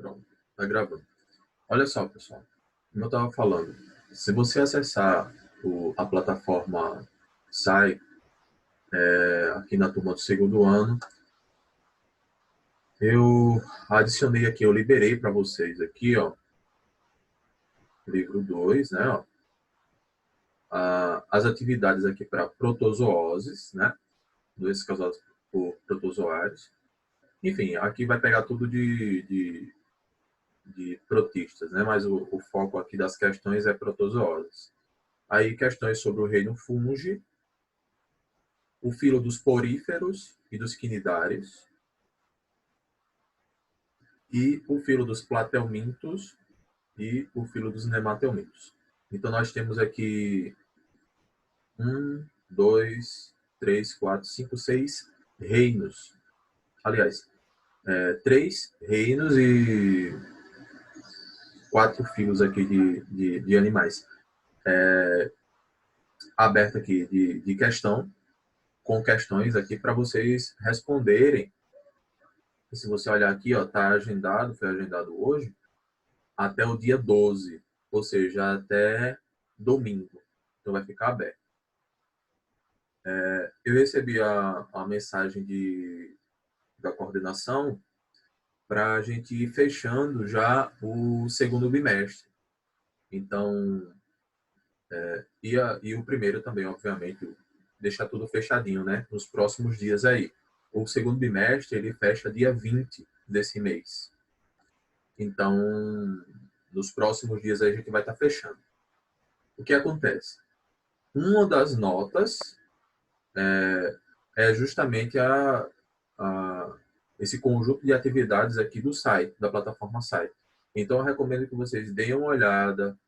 Pronto, tá gravando. Olha só, pessoal, como eu estava falando, se você acessar a plataforma SAI, aqui na turma do segundo ano, eu adicionei aqui, eu liberei para vocês aqui, ó, livro 2, né, ó, as atividades aqui para protozooses, né, doenças causadas por protozoários. Enfim, aqui vai pegar tudo de protistas, né, mas o foco aqui das questões é protozooses. Aí questões sobre o reino fungi, o filo dos poríferos e dos quinidários, e o filo dos platelmintos e o filo dos nematelmintos. Então nós temos aqui 6 reinos. Aliás, 3 reinos e 4 filos aqui de animais. Aberto aqui de questão, com questões aqui para vocês responderem. E se você olhar aqui, ó, tá agendado, foi agendado hoje, até o dia 12, ou seja, até domingo. Então vai ficar aberto. Eu recebi a mensagem da coordenação para a gente ir fechando já o segundo bimestre. Então, e o primeiro também, obviamente, deixar tudo fechadinho, né? Nos próximos dias aí. O segundo bimestre, ele fecha dia 20 desse mês. Então, nos próximos dias aí a gente vai estar fechando. O que acontece? Uma das notas é justamente esse conjunto de atividades aqui do site, da plataforma site. Então, eu recomendo que vocês deem uma olhada,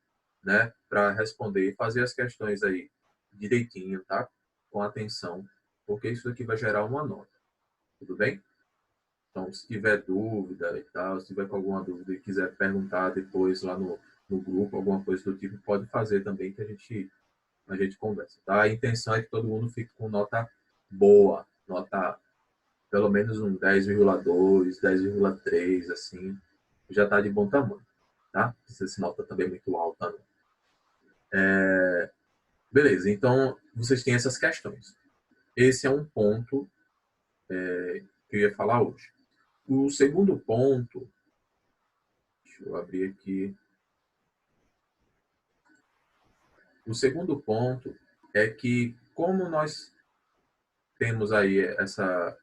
né, para responder e fazer as questões aí direitinho, tá? Com atenção, porque isso aqui vai gerar uma nota. Tudo bem? Então, se tiver dúvida e tal, se tiver com alguma dúvida e quiser perguntar depois lá no grupo, alguma coisa do tipo, pode fazer também que a gente conversa, tá? A intenção é que todo mundo fique com nota boa, nota pelo menos um 10,2, 10,3, assim, já está de bom tamanho, tá? Não precisa ser nota também muito alta, não. Beleza, então vocês têm essas questões. Esse é um ponto que eu ia falar hoje. O segundo ponto, deixa eu abrir aqui. O segundo ponto é que, como nós temos aí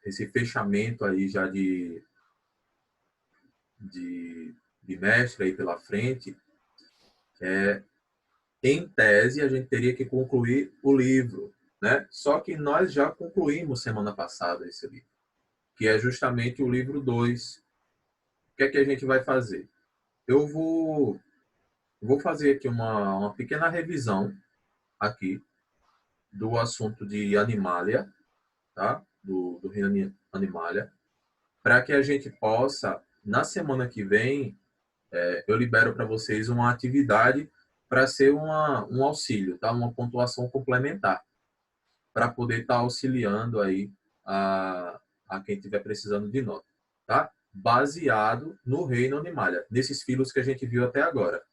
esse fechamento aí já de bimestre aí pela frente, em tese a gente teria que concluir o livro, né? Só que nós já concluímos semana passada esse livro, que é justamente o livro 2. O que é que a gente vai fazer? Eu vou fazer aqui uma pequena revisão aqui do assunto de Animalia, tá? Do reino Animalia, para que a gente possa, na semana que vem, eu libero para vocês uma atividade para ser um auxílio, tá? Uma pontuação complementar, para poder estar auxiliando aí a quem estiver precisando de nota, tá? Baseado no reino Animalia, nesses filos que a gente viu até agora,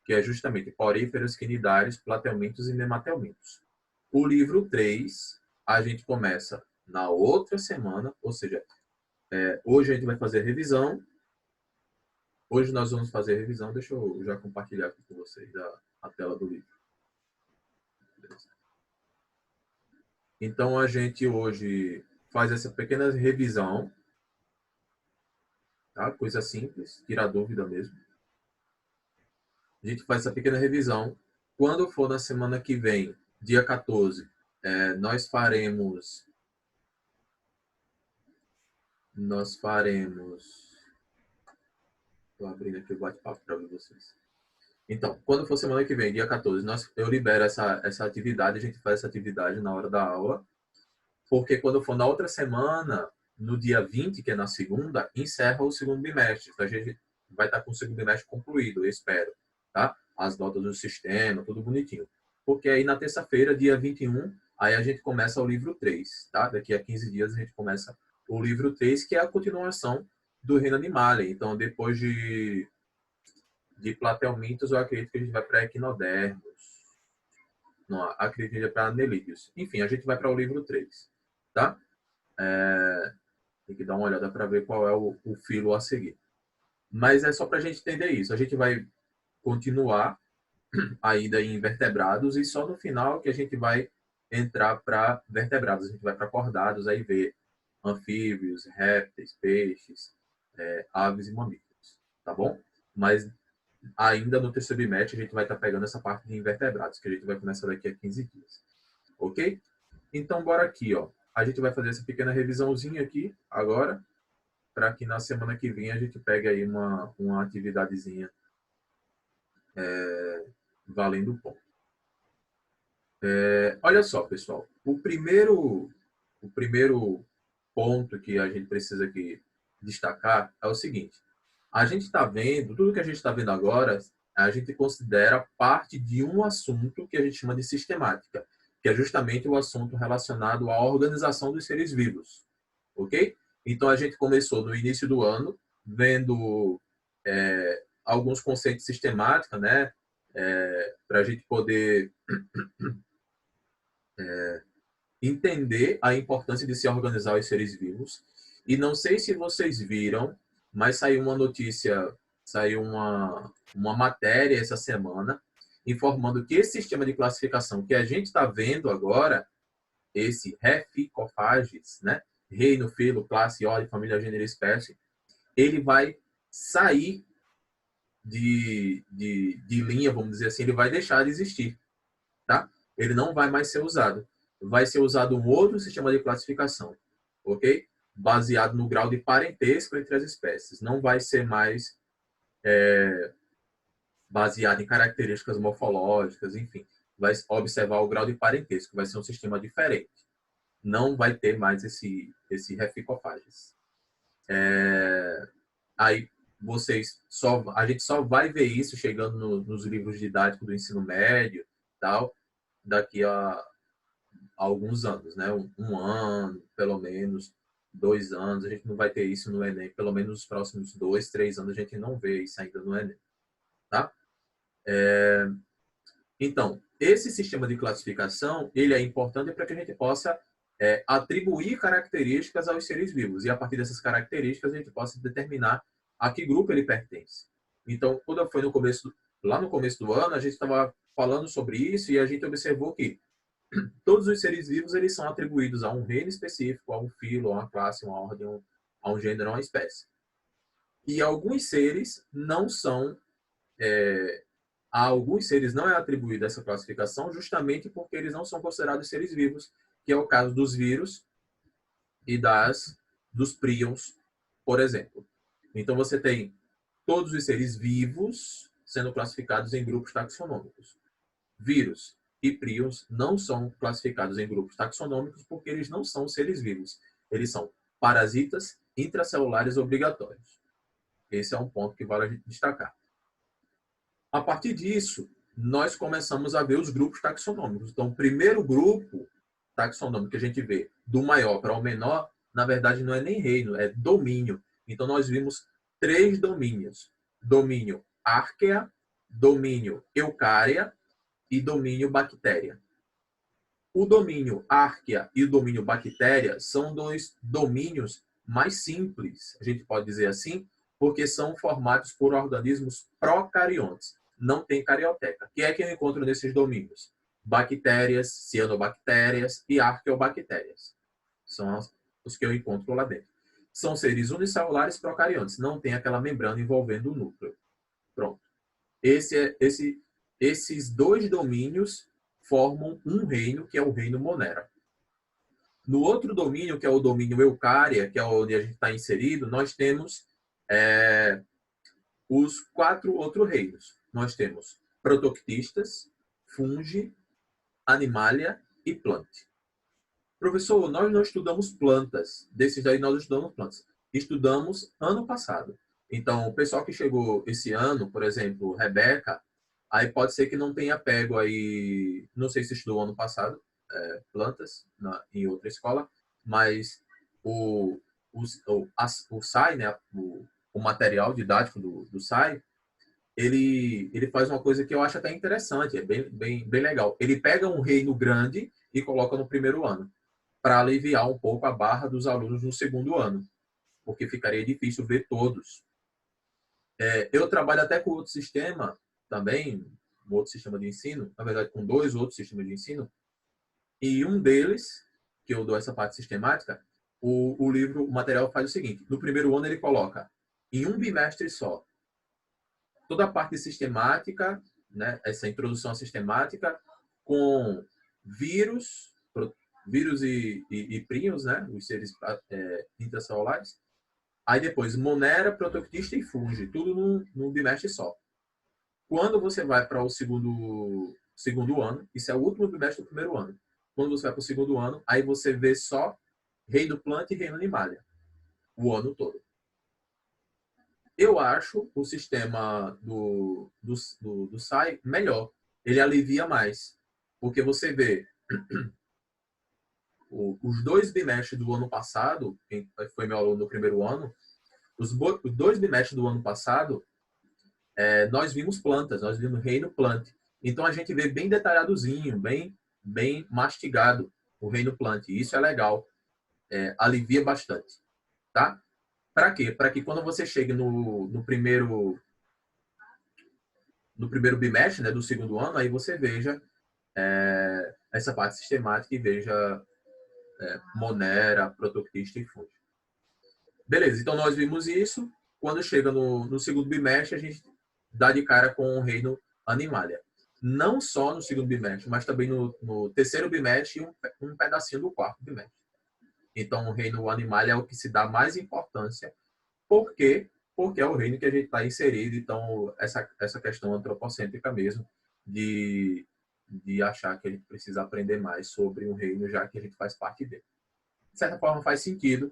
que é justamente poríferos, quinidários, platelmintos e nematelmintos. O livro 3, a gente começa na outra semana, ou seja, hoje a gente vai fazer revisão. Hoje nós vamos fazer a revisão. Deixa eu já compartilhar aqui com vocês a tela do livro. Então, a gente hoje faz essa pequena revisão. Tá? Coisa simples, tirar dúvida mesmo. A gente faz essa pequena revisão. Quando for na semana que vem, dia 14, nós faremos... Estou abrindo aqui o bate-papo para ver vocês. Então, quando for semana que vem, dia 14, eu libero essa atividade, a gente faz essa atividade na hora da aula, porque quando for na outra semana, no dia 20, que é na segunda, encerra o segundo bimestre. Então, a gente vai estar com o segundo bimestre concluído, eu espero, tá? As notas do sistema, tudo bonitinho. Porque aí na terça-feira, dia 21, aí a gente começa o livro 3, tá? Daqui a 15 dias a gente começa o livro 3, que é a continuação do reino Animalia. Então, depois de Platelmintos, eu acredito que a gente vai para Equinodermos. Não, acredito que a gente vai para Anelídeos. Enfim, a gente vai para o livro 3. Tá? Tem que dar uma olhada para ver qual é o filo a seguir. Mas é só para a gente entender isso. A gente vai continuar ainda em vertebrados e só no final que a gente vai entrar para vertebrados. A gente vai para cordados, aí ver anfíbios, répteis, peixes, aves e mamíferos. Tá bom? Mas ainda no terceiro bimestre a gente vai estar pegando essa parte de invertebrados, que a gente vai começar daqui a 15 dias. Ok? Então, bora aqui, ó. A gente vai fazer essa pequena revisãozinha aqui agora, para que na semana que vem a gente pegue aí uma atividadezinha valendo o ponto. Olha só, pessoal. O primeiro ponto que a gente precisa aqui destacar é o seguinte. A gente está vendo, tudo que a gente está vendo agora, a gente considera parte de um assunto que a gente chama de sistemática, que é justamente o assunto relacionado à organização dos seres vivos. Ok? Então, a gente começou no início do ano, vendo alguns conceitos de sistemática, né? Para a gente poder entender a importância de se organizar os seres vivos. E não sei se vocês viram, mas saiu uma notícia, saiu uma matéria essa semana, informando que esse sistema de classificação que a gente está vendo agora, esse Réphicofages, né? Reino, filo, classe, ordem, família, gênero e espécie, ele vai sair de linha, vamos dizer assim, ele vai deixar de existir, tá? Ele não vai mais ser usado. Vai ser usado um outro sistema de classificação, ok? Baseado no grau de parentesco entre as espécies. Não vai ser mais baseado em características morfológicas, enfim. Vai observar o grau de parentesco. Vai ser um sistema diferente. Não vai ter mais esse Réphicofages. Aí a gente só vai ver isso chegando nos livros didáticos do ensino médio, tal, daqui a alguns anos, né? Um ano, pelo menos 2 anos, a gente não vai ter isso no Enem. Pelo menos nos próximos 2, 3 anos a gente não vê isso ainda no Enem, tá? Então, esse sistema de classificação, ele é importante para que a gente possa atribuir características aos seres vivos. E a partir dessas características a gente possa determinar a que grupo ele pertence. Então, quando foi lá no começo do ano, a gente estava falando sobre isso e a gente observou que todos os seres vivos eles são atribuídos a um reino específico, a um filo, a uma classe, a uma ordem, a um gênero, a uma espécie. E alguns seres não são a alguns seres não é atribuída essa classificação justamente porque eles não são considerados seres vivos, que é o caso dos vírus e dos príons, por exemplo. Então, você tem todos os seres vivos sendo classificados em grupos taxonômicos. Vírus e príons não são classificados em grupos taxonômicos porque eles não são seres vivos. Eles são parasitas intracelulares obrigatórios. Esse é um ponto que vale a gente destacar. A partir disso, nós começamos a ver os grupos taxonômicos. Então, o primeiro grupo taxonômico que a gente vê, do maior para o menor, na verdade não é nem reino, é domínio. Então, nós vimos 3 domínios. Domínio Archaea, domínio Eucária e domínio Bactéria. O domínio Archaea e o domínio Bactéria são 2 domínios mais simples, a gente pode dizer assim, porque são formados por organismos procariontes. Não tem carioteca. O que é que eu encontro nesses domínios? Bactérias, cianobactérias e arqueobactérias. São os que eu encontro lá dentro. São seres unicelulares procariontes. Não tem aquela membrana envolvendo o núcleo. Pronto. Esses 2 domínios formam um reino, que é o reino Monera. No outro domínio, que é o domínio Eucária, que é onde a gente está inserido, nós temos os 4 outros reinos. Nós temos protoctistas, fungi, animalia e plante. Professor, nós não estudamos plantas. Desses daí nós estudamos plantas. Estudamos ano passado. Então, o pessoal que chegou esse ano, por exemplo, Rebeca, aí pode ser que não tenha pego aí, não sei se estudou ano passado, plantas em outra escola, mas o o SAI, né, o material didático do SAI, ele faz uma coisa que eu acho até interessante, é bem legal. Ele pega um reino grande e coloca no primeiro ano, para aliviar um pouco a barra dos alunos no segundo ano, porque ficaria difícil ver todos. Eu trabalho até com outro sistema também, um outro sistema de ensino, na verdade com 2 outros sistemas de ensino, e um deles, que eu dou essa parte sistemática, o material faz o seguinte: no primeiro ano ele coloca em um bimestre só toda a parte sistemática, né, essa introdução à sistemática, com vírus e prions, né, os seres intracelulares. Aí depois Monera, Protoctista e Fungi, tudo num bimestre só. Quando você vai para o segundo ano, isso é o último bimestre do primeiro ano. Quando você vai para o segundo ano, aí você vê só Reino Planta e Reino Animalia, o ano todo. Eu acho o sistema do SAI melhor. Ele alivia mais. Porque você vê os 2 bimestres do ano passado, quem foi meu aluno no primeiro ano, os 2 bimestres do ano passado, nós vimos plantas, nós vimos reino plant. Então a gente vê bem detalhadozinho, bem mastigado o reino plant. E isso é legal. Alivia bastante. Tá? Para quê? Para que quando você chegue no primeiro bimestre, né, do segundo ano, aí você veja essa parte sistemática e veja Monera, Protoctista e Fungi. Beleza, então nós vimos isso. Quando chega no segundo bimestre, a gente dá de cara com o reino Animalia. Não só no segundo bimestre, mas também no terceiro bimestre e um pedacinho do quarto bimestre. Então, o reino Animalia é o que se dá mais importância. Por quê? Porque é o reino que a gente está inserido. Então, essa questão antropocêntrica mesmo, de achar que a gente precisa aprender mais sobre um reino, já que a gente faz parte dele. De certa forma, faz sentido.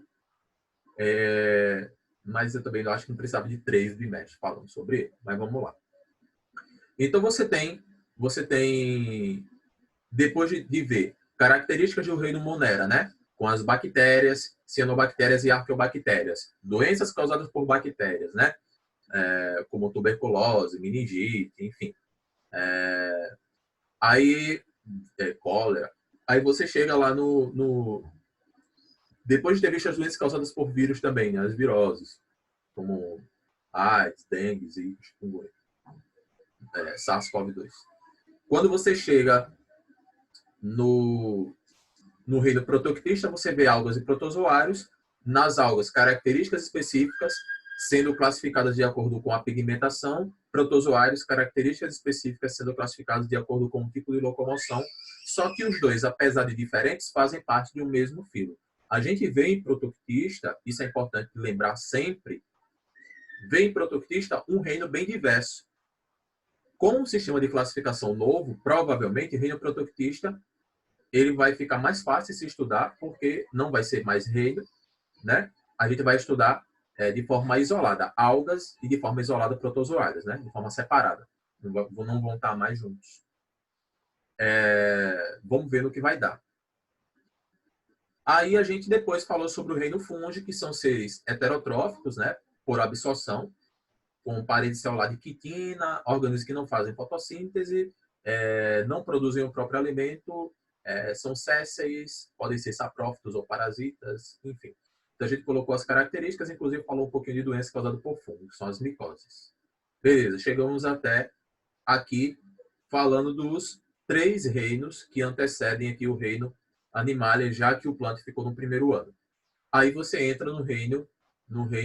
Mas eu também não acho que não precisava de 3 bimestres falando sobre ele. Mas vamos lá. Então, você tem depois de ver características do reino Monera, né? Com as bactérias, cianobactérias e arqueobactérias, doenças causadas por bactérias, né? Como tuberculose, meningite, enfim. Aí, cólera. Aí você chega lá depois de ter visto as doenças causadas por vírus também, né? As viroses, como AIDS, dengue, zika, chikungunya, SARS-CoV-2. Quando você chega no reino protoctista, você vê algas e protozoários. Nas algas, características específicas sendo classificadas de acordo com a pigmentação, protozoários, características específicas sendo classificadas de acordo com o tipo de locomoção. Só que os dois, apesar de diferentes, fazem parte de um mesmo filo. A gente vê em protoctista, isso é importante lembrar sempre, vê em protoctista um reino bem diverso. Com um sistema de classificação novo, provavelmente o reino protoctista ele vai ficar mais fácil de se estudar, porque não vai ser mais reino, né? A gente vai estudar de forma isolada algas e de forma isolada protozoários, né? De forma separada. Não vão estar mais juntos. Vamos ver no que vai dar. Aí a gente depois falou sobre o reino fungi, que são seres heterotróficos, né? Por absorção, com parede celular de quitina, organismos que não fazem fotossíntese, não produzem o próprio alimento, são sésseis, podem ser saprófitos ou parasitas, enfim. Então a gente colocou as características, inclusive falou um pouquinho de doença causada por fungo, que são as micoses. Beleza, chegamos até aqui falando dos 3 reinos que antecedem aqui o reino Animalia, já que o planta ficou no primeiro ano. Aí você entra no reino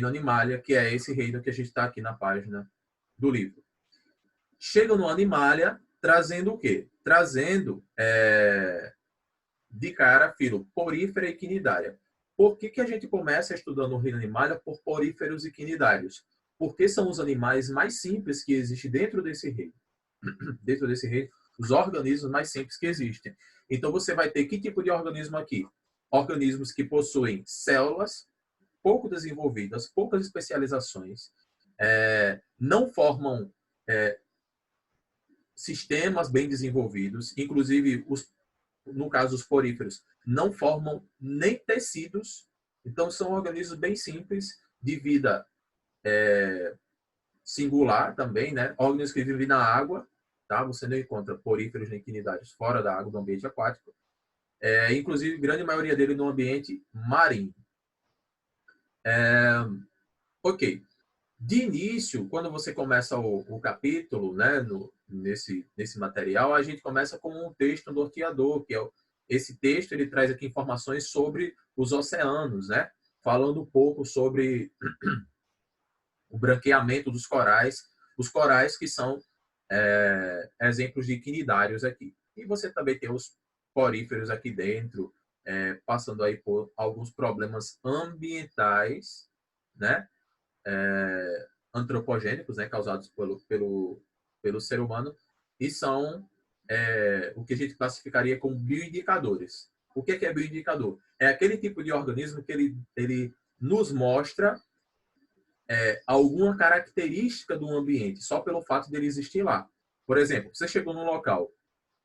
Animalia, que é esse reino que a gente está aqui na página do livro. Chega no Animalia trazendo o quê? Trazendo de cara filo porífera e quinidária. Por que a gente começa estudando o reino Animalia por poríferos e quinidários? Porque são os animais mais simples que existem dentro desse reino. Dentro desse reino, os organismos mais simples que existem. Então você vai ter que tipo de organismo aqui? Organismos que possuem células pouco desenvolvidas, poucas especializações, não formam sistemas bem desenvolvidos, inclusive, no caso dos poríferos, não formam nem tecidos Então, são organismos bem simples, de vida singular também, né? Organismos que vivem na água, tá? Você não encontra poríferos nem quinidários fora da água, do ambiente aquático. Inclusive, grande maioria dele no ambiente marinho. Ok. De início, quando você começa o capítulo, né, nesse material, a gente começa com um texto norteador, que é esse texto, ele traz aqui informações sobre os oceanos, né? Falando um pouco sobre o branqueamento dos corais, os corais que são exemplos de quinidários aqui. E você também tem os poríferos aqui dentro, passando aí por alguns problemas ambientais, né? Antropogênicos, né? Causados pelo ser humano, e são o que a gente classificaria como bioindicadores. O que é bioindicador? É aquele tipo de organismo que ele nos mostra alguma característica do ambiente, só pelo fato dele existir lá. Por exemplo, você chegou num local,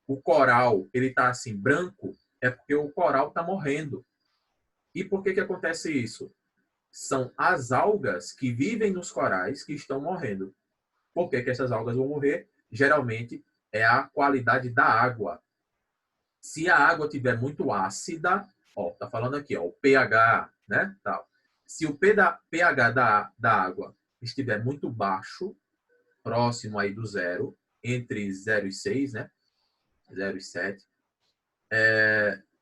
o coral ele está assim branco, é porque o coral está morrendo. E por que acontece isso? São as algas que vivem nos corais que estão morrendo. Por que essas algas vão morrer? Geralmente é a qualidade da água. Se a água tiver muito ácida, ó, tá falando aqui, ó, o pH, né? Tal. Se o pH da água estiver muito baixo, próximo aí do zero, entre 0 e 6, né? 0 e 7,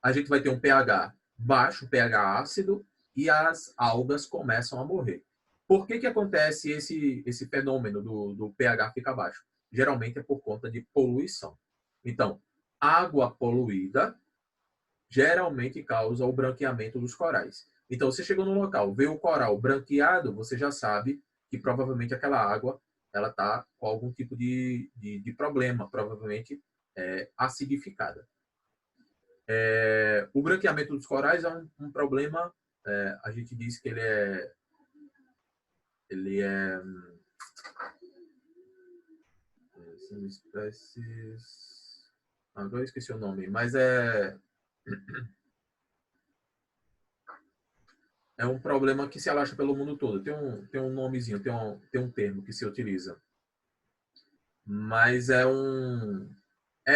a gente vai ter um pH baixo, pH ácido, e as algas começam a morrer. Por que acontece esse fenômeno do pH ficar baixo? Geralmente é por conta de poluição. Então, água poluída geralmente causa o branqueamento dos corais. Então, você chegou no local, vê o coral branqueado, você já sabe que provavelmente aquela água ela está com algum tipo de problema, provavelmente acidificada. O branqueamento dos corais é um problema, a gente diz que ele é são espécies, agora eu esqueci o nome, mas é um problema que se alastra pelo mundo todo. Tem um nomezinho, tem um termo que se utiliza, mas é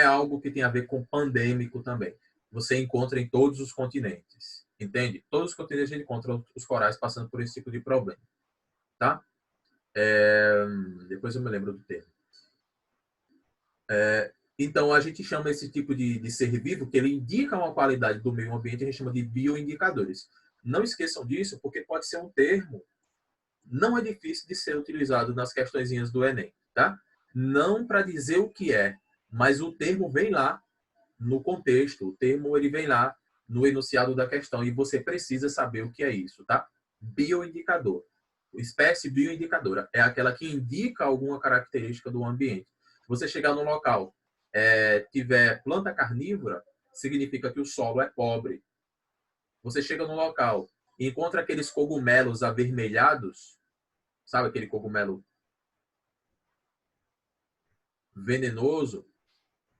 algo que tem a ver com pandêmico também. Você encontra em todos os continentes, entende? Todos os continentes a gente encontra os corais passando por esse tipo de problema, tá? Depois eu me lembro do termo. Então, a gente chama esse tipo de ser vivo, que ele indica uma qualidade do meio ambiente, a gente chama de bioindicadores. Não esqueçam disso, porque pode ser um termo, não é difícil de ser utilizado nas questõezinhas do Enem, tá? Não para dizer o que é, mas o termo vem lá no contexto, o termo ele vem lá no enunciado da questão e você precisa saber o que é isso, tá? Bioindicador. Espécie bioindicadora é aquela que indica alguma característica do ambiente. Você chegar no local, tiver planta carnívora, significa que o solo é pobre. Você chega no local e encontra aqueles cogumelos avermelhados, sabe aquele cogumelo venenoso,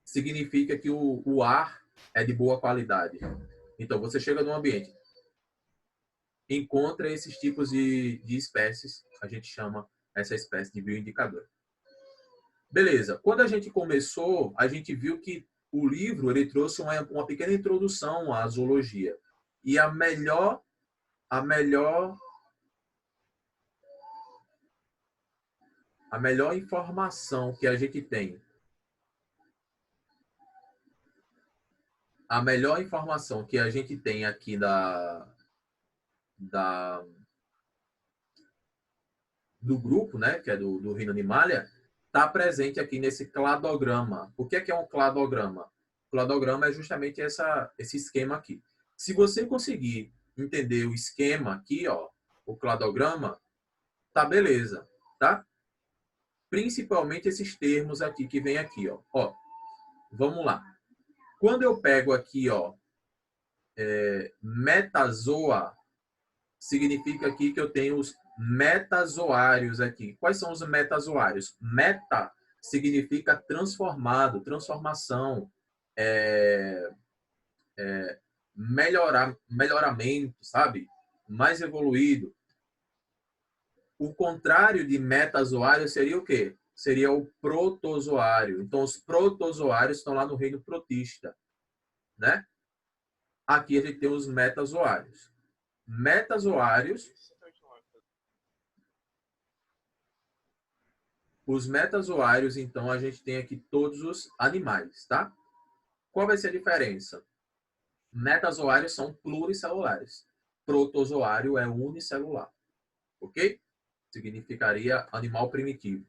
significa que o ar é de boa qualidade. Então, você chega num ambiente, encontra esses tipos de espécies, a gente chama essa espécie de bioindicador. Beleza. Quando a gente começou, a gente viu que o livro ele trouxe uma pequena introdução à zoologia. E a melhor informação que a gente tem, a melhor informação que a gente tem aqui do grupo, né, que é do Reino Animalia, está presente aqui nesse cladograma. O que é um cladograma? O cladograma é justamente esse esquema aqui. Se você conseguir entender o esquema aqui, ó, o cladograma, tá beleza, tá? Principalmente esses termos aqui que vem aqui, ó. Ó, vamos lá. Quando eu pego aqui, ó, metazoa, significa aqui que eu tenho os metazoários aqui. Quais são os metazoários? Meta significa transformado, transformação, melhoramento, sabe? mais evoluído. O contrário de metazoário seria o quê? Seria o protozoário. Então, os protozoários estão lá no reino protista, né? Aqui a gente tem os metazoários. Metazoários. Os metazoários, então, a gente tem aqui todos os animais, tá? Qual vai ser a diferença? Metazoários são pluricelulares. Protozoário é unicelular. Ok? Significaria animal primitivo.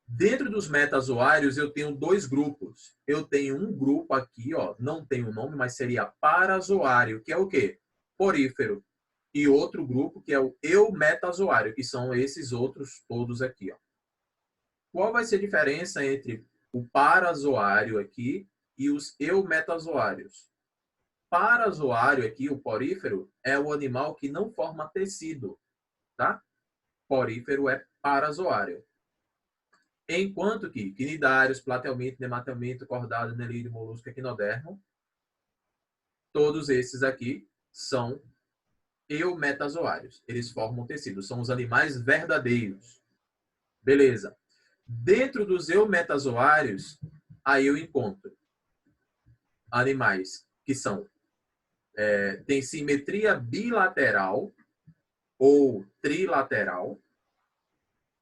Dentro dos metazoários, eu tenho dois grupos. Eu tenho um grupo aqui, ó, não tem o nome, mas seria parazoário, que é o quê? Porífero. E outro grupo, que é o eumetazoário, que são esses outros todos aqui, ó. Qual vai ser a diferença entre o parazoário aqui e os eumetazoários? Parazoário aqui, o porífero, é o animal que não forma tecido, tá? Porífero é parazoário. Enquanto que quinidários, platelmito, nematelmito, cordado, nelídeo, molusco, equinodermo, todos esses aqui são eumetazoários. Eles formam tecido, são os animais verdadeiros. Beleza. Dentro dos eumetazoários, aí eu encontro animais que são têm simetria bilateral ou trilateral,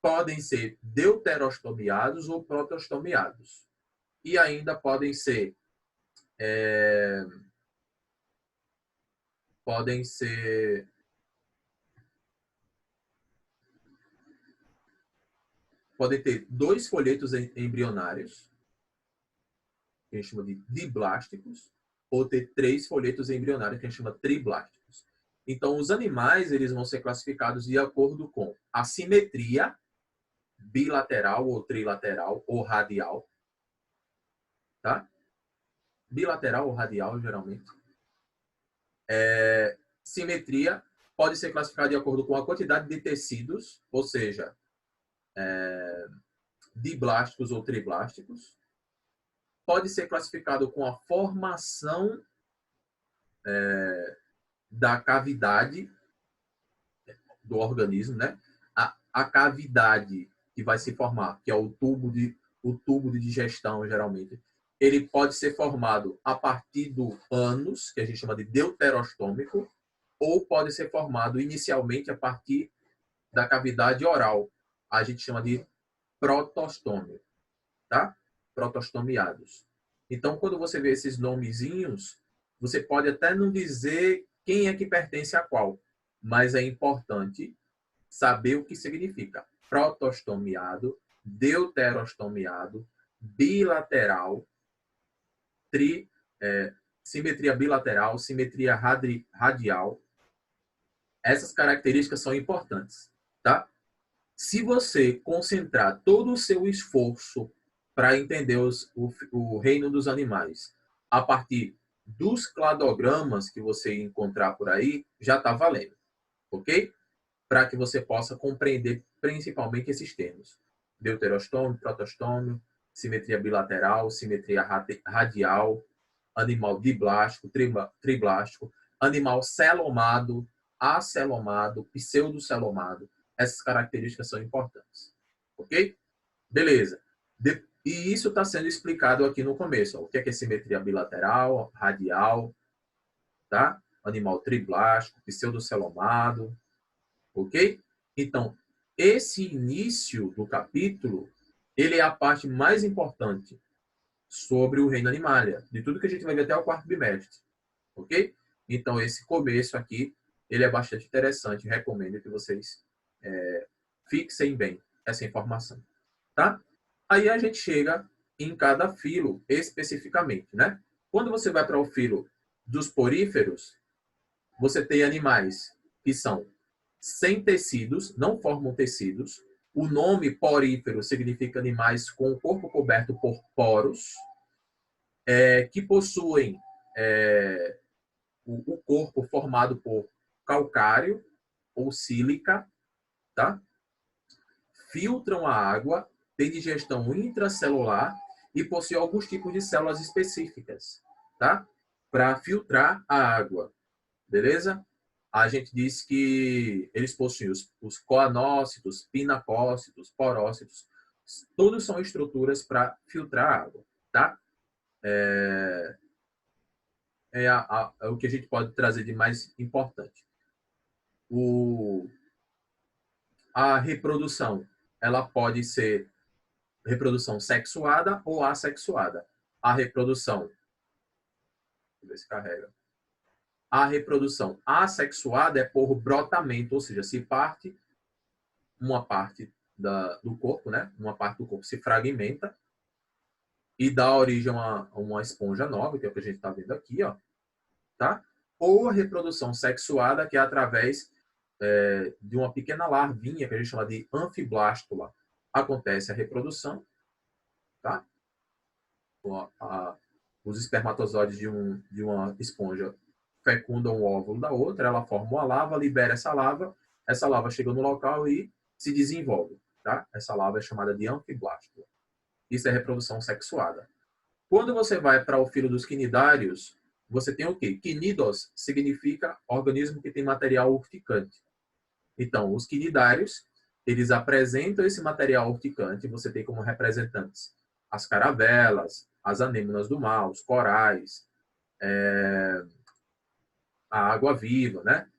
podem ser deuterostomiados ou protostomiados. E ainda podem ser podem ter dois folhetos embrionários, que a gente chama de diblásticos, ou ter três folhetos embrionários, que a gente chama triblásticos. Então, os animais eles vão ser classificados de acordo com a simetria bilateral ou trilateral ou radial, tá? Bilateral ou radial, geralmente. Simetria pode ser classificada de acordo com a quantidade de tecidos, ou seja, diblásticos ou triblásticos. Pode ser classificado com a formação da cavidade do organismo, né? A cavidade que vai se formar, que é o tubo de digestão, geralmente, ele pode ser formado a partir do ânus, que a gente chama de deuterostômico, ou pode ser formado inicialmente a partir da cavidade oral. A gente chama de protostômio, tá? Protostomiados. Então, quando você vê esses nomezinhos, você pode até não dizer quem é que pertence a qual, mas é importante saber o que significa. Protostomiado, deuterostomiado, bilateral, simetria bilateral, simetria radial. Essas características são importantes, tá? Se você concentrar todo o seu esforço para entender o reino dos animais a partir dos cladogramas que você encontrar por aí, já está valendo, ok? Para que você possa compreender principalmente esses termos. Deuterostômio, protostômio, simetria bilateral, simetria radial, animal diblástico, triblástico, animal celomado, acelomado, pseudocelomado. Essas características são importantes. Ok? Beleza. E isso está sendo explicado aqui no começo. Ó. O que é simetria bilateral, radial, tá? Animal triblástico, pseudocelomado. Ok? Então, esse início do capítulo, ele é a parte mais importante sobre o reino animalia, de tudo que a gente vai ver até o quarto bimestre. Ok? Então, esse começo aqui, ele é bastante interessante. Recomendo que vocês fixem bem essa informação. Tá? Aí a gente chega em cada filo especificamente, né? Quando você vai para o filo dos poríferos, você tem animais que são sem tecidos, não formam tecidos. O nome porífero significa animais com o corpo coberto por poros, que possuem o corpo formado por calcário ou sílica, tá? Filtram a água, têm digestão intracelular e possuem alguns tipos de células específicas, tá? Para filtrar a água, beleza? a gente diz que eles possuem os coanócitos, pinacócitos, porócitos. Todos são estruturas para filtrar água, tá? É o que a gente pode trazer de mais importante. A reprodução, ela pode ser reprodução sexuada ou assexuada. A reprodução, deixa eu ver se carrega. A reprodução assexuada é por brotamento, ou seja, se parte uma parte do corpo, né? Uma parte do corpo se fragmenta e dá origem a uma esponja nova, que é o que a gente está vendo aqui, ó, tá? Ou a reprodução sexuada, que é através de uma pequena larvinha, que a gente chama de anfiblástula. Acontece a reprodução, tá? Os espermatozoides de uma esponja fecundam o óvulo da outra, ela forma uma lava, libera essa lava chega no local e se desenvolve, tá? Essa lava é chamada de anfiblástula. Isso é reprodução sexuada. Quando você vai para o filo dos quinidários, você tem o quê? Quinidos significa organismo que tem material urticante. Então, os quinidários, eles apresentam esse material urticante, você tem como representantes as caravelas, as anêmonas do mar, os corais, a água-viva, né?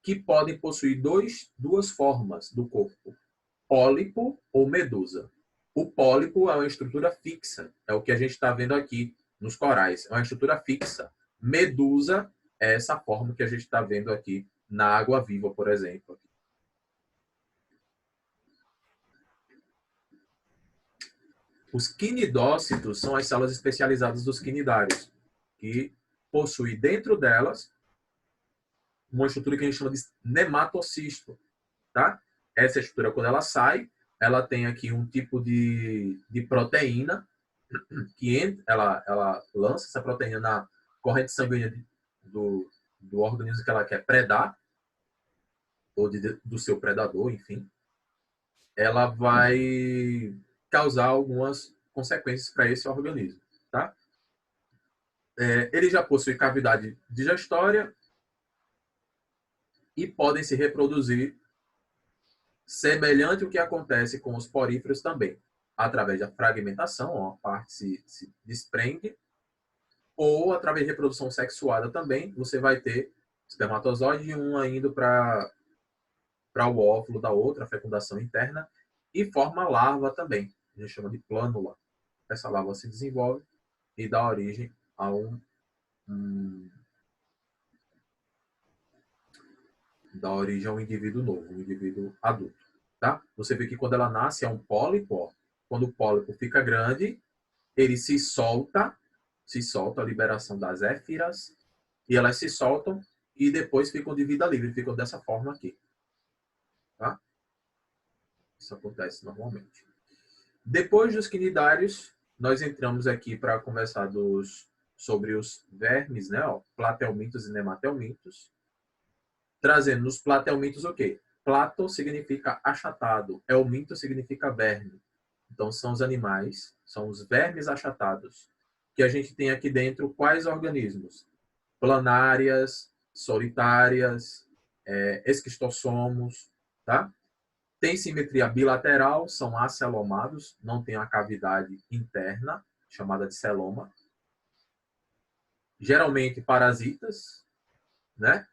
Que podem possuir duas formas do corpo, pólipo ou medusa. O pólipo é uma estrutura fixa, é o que a gente está vendo aqui nos corais, é uma estrutura fixa. Medusa é essa forma que a gente está vendo aqui na água-viva, por exemplo. Os quinidócitos são as células especializadas dos quinidários, que possuem dentro delas uma estrutura que a gente chama de nematocisto, tá? Essa estrutura, quando ela sai, ela tem aqui um tipo de proteína que ela lança essa proteína na corrente sanguínea do organismo que ela quer predar, ou do seu predador, enfim. Ela vai causar algumas consequências para esse organismo, tá? Ele já possui cavidade digestória e podem se reproduzir semelhante ao que acontece com os poríferos também, através da fragmentação, ó, a parte se desprende, ou através de reprodução sexuada também, você vai ter espermatozoide de uma indo para o óvulo da outra, a fecundação interna, e forma larva também, a gente chama de plânula. Essa larva se desenvolve e dá origem a um indivíduo novo, um indivíduo adulto. Tá? Você vê que quando ela nasce é um pólipo, ó. Quando o pólipo fica grande, ele se solta a liberação das éfiras, e elas se soltam e depois ficam de vida livre, ficam dessa forma aqui. Tá? Isso acontece normalmente. Depois dos quinidários, nós entramos aqui para conversar sobre os vermes, né? Ó, platelmintos e nematelmintos. Trazendo nos platelmintos o quê? Plato significa achatado, elminto significa verme. Então, são os animais, são os vermes achatados, que a gente tem aqui dentro quais organismos? Planárias, solitárias, esquistossomos, tá? Tem simetria bilateral, são acelomados, não tem a cavidade interna, chamada de celoma. Geralmente parasitas, né?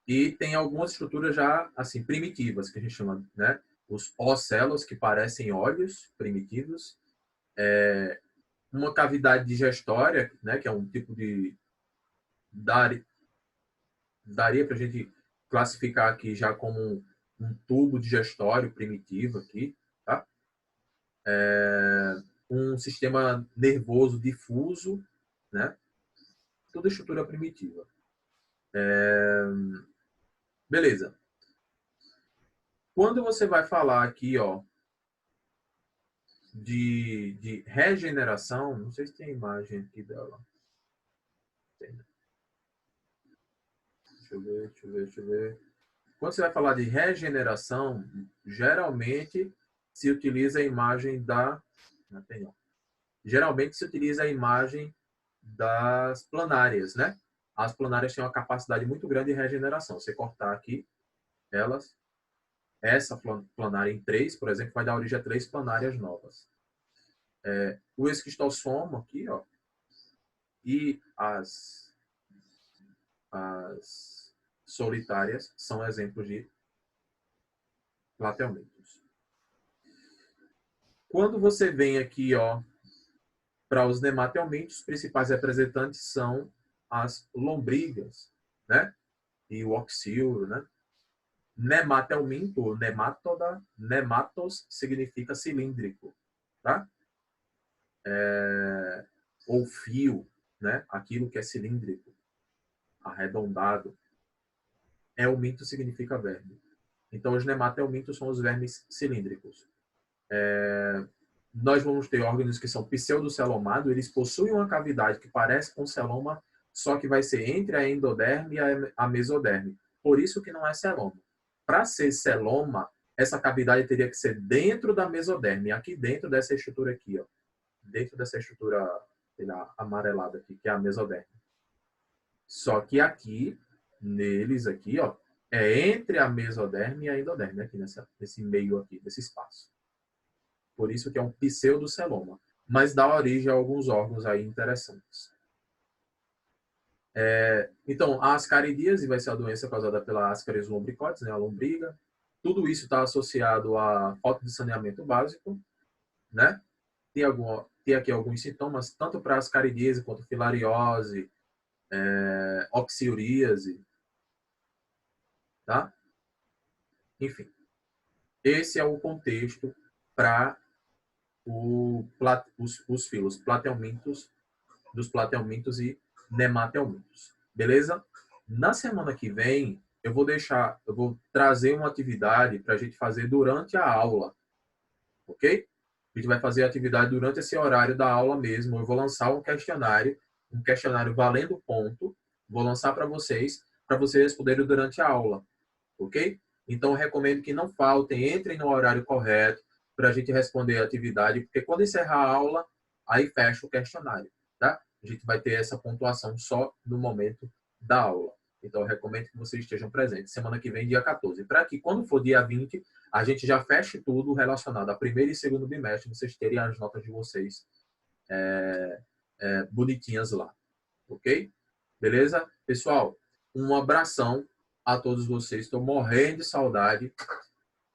E tem algumas estruturas já assim primitivas, que a gente chama, né? Os ocelos, que parecem olhos primitivos. Uma cavidade digestória, né? Que é um tipo de... Daria para a gente classificar aqui já como um tubo digestório primitivo aqui, tá? Um sistema nervoso difuso, né? Toda estrutura primitiva. Beleza. Quando você vai falar aqui, ó, de regeneração, não sei se tem imagem aqui dela. Tem. Deixa eu ver. Quando você vai falar de regeneração, geralmente se utiliza a imagem da... Não tem, não. Geralmente se utiliza a imagem das planárias, né? as planárias têm uma capacidade muito grande de regeneração. Você cortar aqui elas, essa planária em 3, por exemplo, vai dar origem a 3 planárias novas. O esquistossoma aqui, ó, e as solitárias são exemplos de platelmintos. Quando você vem aqui, ó, para os nematelmintos, os principais representantes são as lombrigas, né? E o oxíoro, né? Nematelminto, nematoda, nematos significa cilíndrico, tá? Ou fio, né? Aquilo que é cilíndrico, arredondado. Elminto significa verme. Então, os nematelmintos são os vermes cilíndricos. Nós vamos ter órgãos que são pseudocelomados, eles possuem uma cavidade que parece com celoma, só que vai ser entre a endoderme e a mesoderme. Por isso que não é celoma. Para ser celoma, essa cavidade teria que ser dentro da mesoderme, aqui dentro dessa estrutura aqui, ó. Dentro dessa estrutura amarelada aqui, que é a mesoderme. Só que aqui, neles aqui, ó, é entre a mesoderme e a endoderme, aqui nesse meio aqui, nesse espaço. Por isso que é um pseudoceloma, mas dá origem a alguns órgãos aí interessantes. Então, a ascaridíase vai ser a doença causada pela Ascaris lumbricoides, né, a lombriga. Tudo isso está associado à falta de saneamento básico, né? Tem aqui alguns sintomas, tanto para ascaridíase quanto filariose, oxiuríase, tá? Enfim, esse é o contexto para os filos platelmintos, dos platelmintos e nematelmintos. Beleza? Na semana que vem, eu vou trazer uma atividade para a gente fazer durante a aula. Ok? A gente vai fazer a atividade durante esse horário da aula mesmo. Eu vou lançar um questionário valendo ponto. Vou lançar para vocês responderem durante a aula. Ok? Então, eu recomendo que não faltem, entrem no horário correto para a gente responder a atividade, porque quando encerrar a aula, aí fecha o questionário, tá? A gente vai ter essa pontuação só no momento da aula. Então, eu recomendo que vocês estejam presentes. Semana que vem, dia 14. Para que, quando for dia 20, a gente já feche tudo relacionado a primeiro e segundo bimestre, vocês terem as notas de vocês bonitinhas lá. Ok? Beleza? Pessoal, um abração a todos vocês. Estou morrendo de saudade,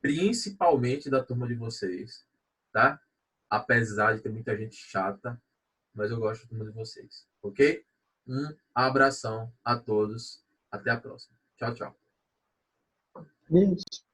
principalmente da turma de vocês, tá? Apesar de ter muita gente chata, mas eu gosto da turma de vocês, ok? Um abração a todos. Até a próxima. Tchau, tchau. Isso.